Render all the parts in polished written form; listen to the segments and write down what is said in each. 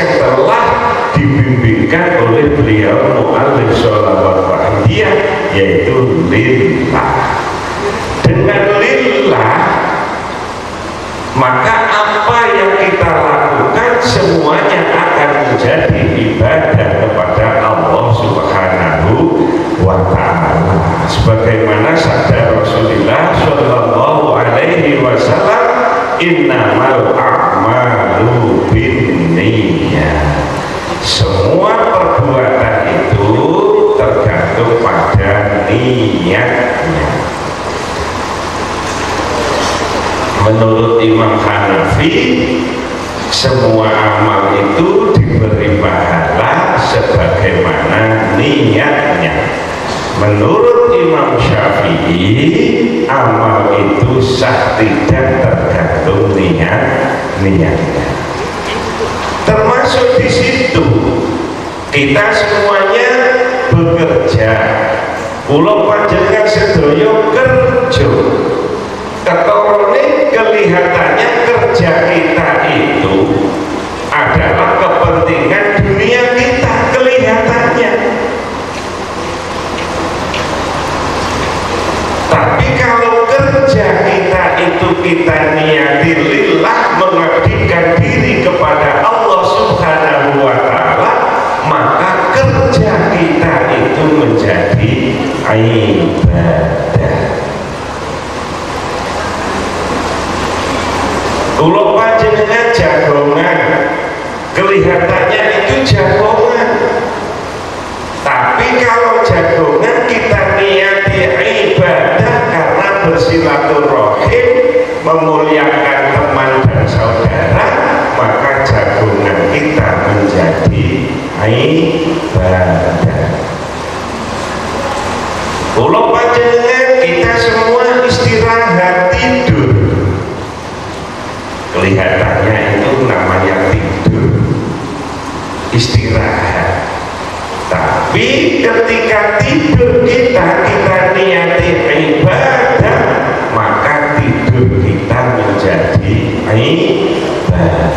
yang telah dibimbingkan oleh beliau mu'allif sholawat wahidiyah, yaitu lillah. Dengan lillah, maka apa yang kita lakukan semuanya akan menjadi ibadah kepada Allah Subhanahu wa ta'ala. Sebagaimana sabda Rasulullah Shallallahu alaihi wasallam, innamal a'malu binniyat. Semua perbuatan itu tergantung pada niatnya. Menurut Imam Hanafi, semua amal itu diberi pahala sebagaimana niatnya. Menurut Imam Syafi'i, amal itu sah tidak tergantung niatnya. Termasuk di situ kita semuanya bekerja. Kula panjenengan sedaya kerja. Ketorone kelihatannya kerja kita itu adalah kepentingan dunia kita, kelihatannya. Tapi kalau kerja kita itu kita niati lillah, mengabdikan diri kepada Allah Subhanahu wa ta'ala, maka kerja kita itu menjadi ibadah. Kalau panjenengan jagongan, kelihatannya itu jagongan. Tapi kalau jagongan kita niati ibadah karena bersilaturahim, memuliakan teman dan saudara, maka jagongan kita menjadi ibadah. Kalau panjenengan kita semua istirahat tidur, kelihatannya itu namanya tidur, istirahat. Tapi ketika tidur kita niati ibadah, maka tidur kita menjadi ibadah.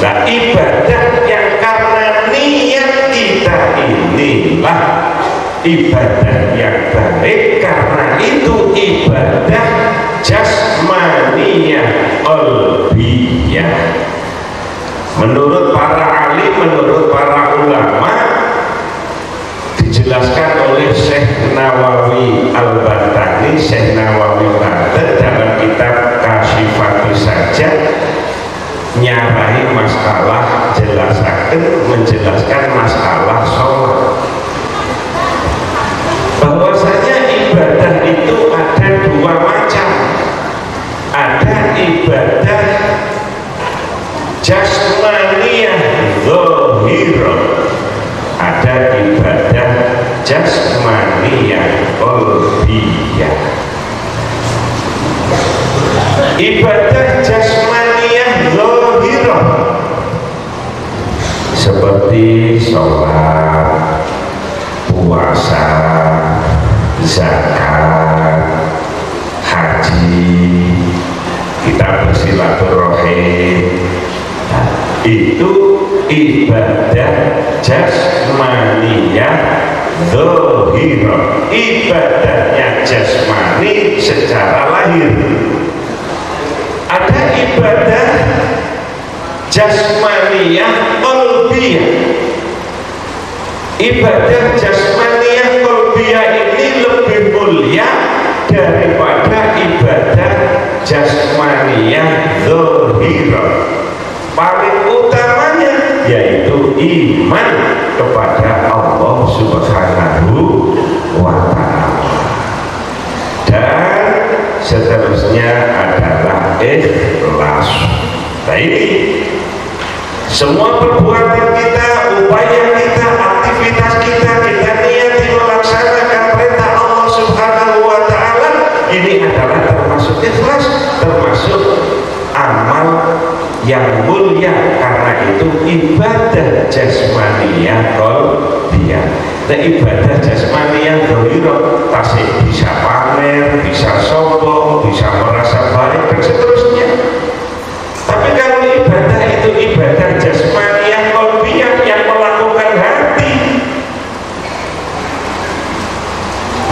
Nah, ibadah yang karena niat kita inilah ibadah yang baik. Karena itu ibadah jasmaniyah qalbiyah. Menurut para alim, menurut para ulama, dijelaskan oleh Syekh Nawawi Al-Bantani, Syekh Nawawi Banten dalam kitab Kasyifatus Sajjad, nyarai masalah menjelaskan masalah sholat. Bahwasanya ibadah itu ada dua macam. Ada ibadah jasmaniyah zahirah, ada ibadah jasmaniyah qalbiyah. Ibadah jasmaniyah zahirah seperti sholat, puasa, zakat, haji, kita bersilaturahim, itu ibadah jasmaniyah zahirah. Ibadahnya jasmani secara lahir. Ada ibadah jasmaniyah qalbiyah. Ibadah jasmaniyah qalbiyah ini lebih mulia daripada ibadah jasmaniyah zahirah. Paling utamanya yaitu iman kepada Allah Subhanahu wa ta'ala, dan seterusnya adalah ikhlas. Nah, ini semua perbuatan kita, upaya kita, aktivitas kita, kita niati melaksanakan perintah Allah Subhanahu wa ta'ala, ini adalah termasuk ikhlas, termasuk amal yang mulia. Karena itu ibadah jasmaniyah qalbiyah. Nah, ibadah jasmaniyah zahirah tasih bisa pamer, bisa sombong, bisa merasa baik dan seterusnya.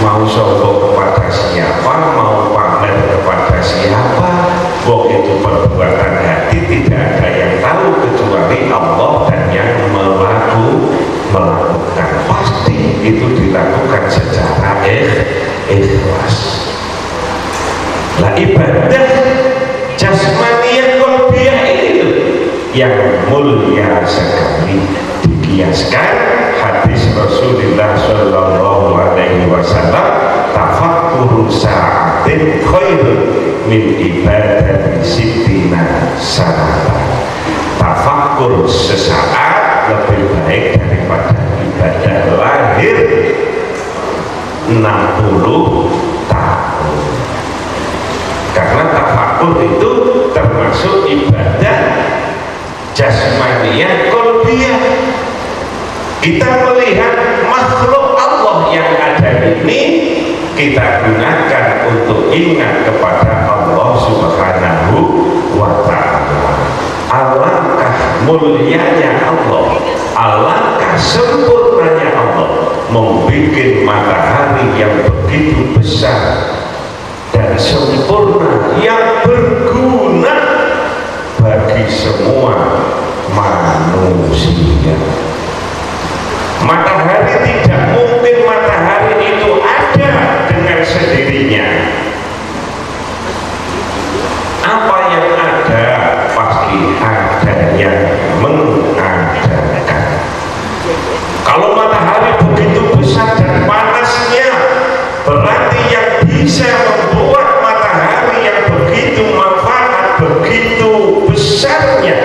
mau sombong kepada siapa, mau pamer kepada siapa, itu perbuatan hati, tidak ada yang tahu kecuali Allah dan yang melakukan. Pasti itu dilakukan secara ikhlas. Lah ibadah jasmaniyah qalbiyah itu yang mulia sekali. Dikiaskan hadis Rasulullah Shallallahu Alaihi Wasallam, tafakkuru sa'atin khairun min ibadati sittina sanatan. Tafakkur sesaat lebih baik daripada ibadah lahir 60 tahun. Karena tafakkur itu termasuk ibadah jasmaniyah qalbiyah. Kita melihat makhluk Allah yang ada ini, kita gunakan untuk ingat kepada Allah Subhanahu wa Ta'ala. Alangkah mulianya Allah, alangkah sempurnanya Allah membuat matahari yang begitu besar dan sempurna, yang berguna bagi semua manusia. Matahari tidak mungkin matahari itu ada dengan sendirinya. Apa yang ada pasti ada yang mengadakan. Kalau matahari begitu besar dan panasnya, berarti yang bisa membuat matahari yang begitu manfaat, begitu besarnya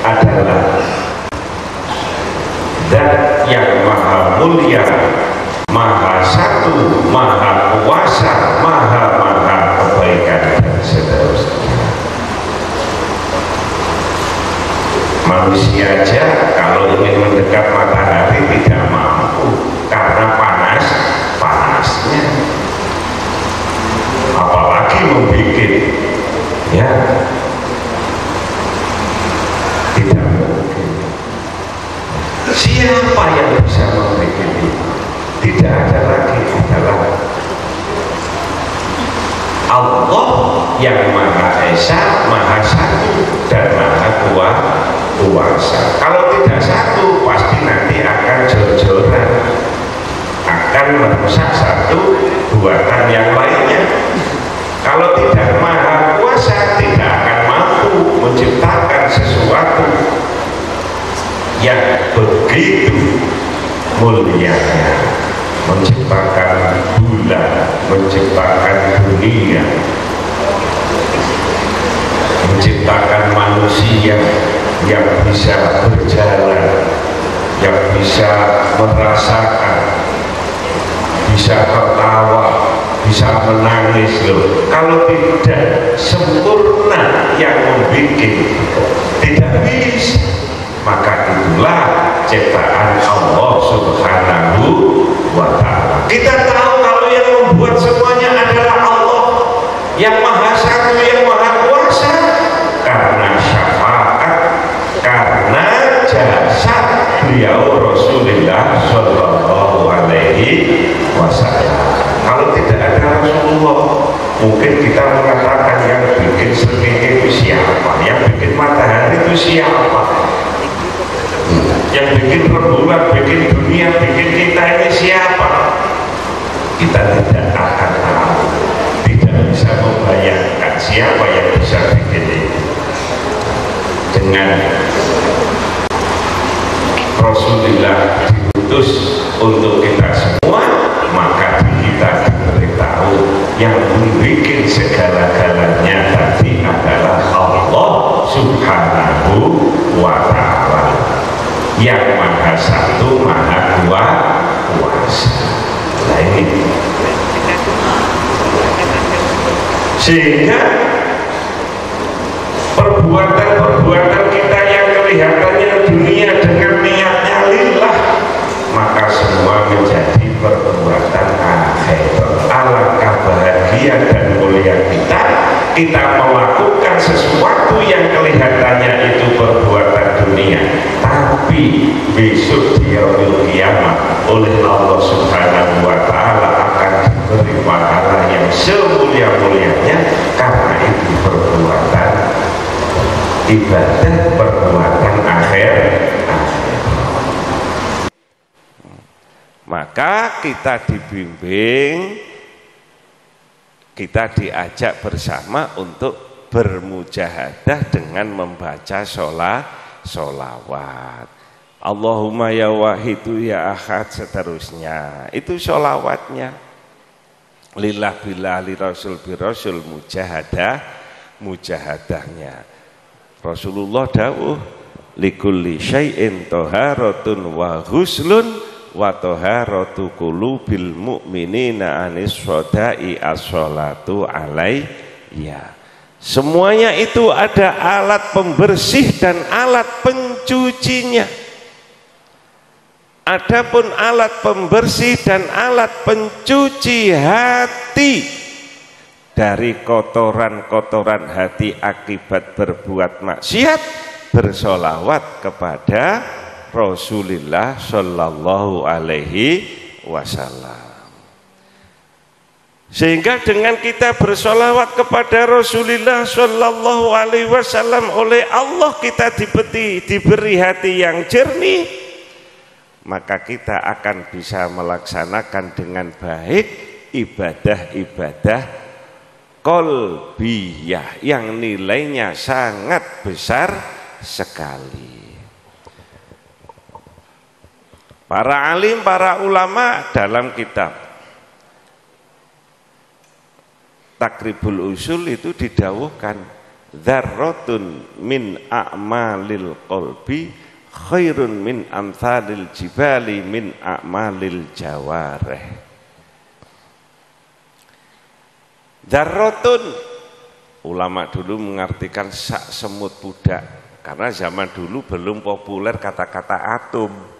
adalah Dan yang maha mulia, maha satu, maha kuasa, maha kebaikan dan seterusnya. Manusia aja kalau ingin mendekat matahari tidak mampu karena panasnya, apalagi membuat, ya, tidak mungkin. Siapa yang bisa membuat itu? Tidak ada lagi, adalah Allah yang Maha Esa, Maha Satu dan Maha Kuasa. Kalau tidak satu, pasti nanti akan jor-joran, akan merusak satu buatan yang lainnya. Kalau tidak Maha Kuasa, tidak akan mampu menciptakan sesuatu yang begitu mulianya, menciptakan bulan, menciptakan dunia, menciptakan manusia yang bisa berjalan, yang bisa merasakan, bisa tertawa, bisa menangis loh. Kalau tidak sempurna yang membuat, tidak bisa. Maka itulah ciptaan Allah Subhanahu wa Ta'ala. Kita tahu kalau yang membuat semuanya adalah Allah yang Maha Satu, yang Maha Kuasa, karena syafaat, karena jasa beliau Rasulullah Shallallahu Alaihi Wasallam. Kalau tidak ada Rasulullah, mungkin kita mengatakan yang bikin srengenge itu siapa, yang bikin matahari itu siapa, yang bikin rembulan, bikin dunia, bikin kita ini siapa? Kita tidak akan tahu, tidak bisa membayangkan siapa yang bisa bikin itu. Dengan Rasulullah diutus untuk kita semua, maka kita diberitahu yang membuat segala-galanya tadi adalah Allah Subhanahu wa Ta'ala, yang Maha Satu, Maha Kuasa. Nah ini, sehingga perbuatan kita yang kelihatannya dunia dengan niatnya lillah, maka semua menjadi perbuatan akhirat. Alangkah bahagia dan mulia kita melakukan sesuatu yang kelihatannya itu perbuatan dunia, tapi besok di yaumil kiamat oleh Allah Subhanahu wa Ta'ala akan pahala yang semulia-mulianya karena itu perbuatan ibadah, perbuatan akhir. Maka kita dibimbing, kita diajak bersama untuk bermujahadah dengan membaca sholawat. Allahumma ya wahidu ya ahad, seterusnya. Itu sholawatnya. Lillah billah li rasul bi rasul, mujahadahnya. Rasulullah dawuh likulli syai'in toharatun wa huslun wa toharatu qulubil mu'minina anis shodai as-sholatu alayya. Semuanya itu ada alat pembersih dan alat pencucinya. Adapun alat pembersih dan alat pencuci hati dari kotoran-kotoran hati akibat berbuat maksiat, bersolawat kepada Rasulullah Shallallahu Alaihi Wasallam. Sehingga dengan kita bersolawat kepada Rasulullah Shallallahu Alaihi Wasallam, oleh Allah kita diberi hati yang jernih, maka kita akan bisa melaksanakan dengan baik ibadah-ibadah qalbiyah yang nilainya sangat besar sekali. Para alim, para ulama dalam kitab Takribul Usul itu didawuhkan dzarratun min a'malil qalbi khairun min amsalil jibali min a'malil jawarih. Dzarratun, ulama dulu mengartikan sak semut budak, karena zaman dulu belum populer kata-kata atom.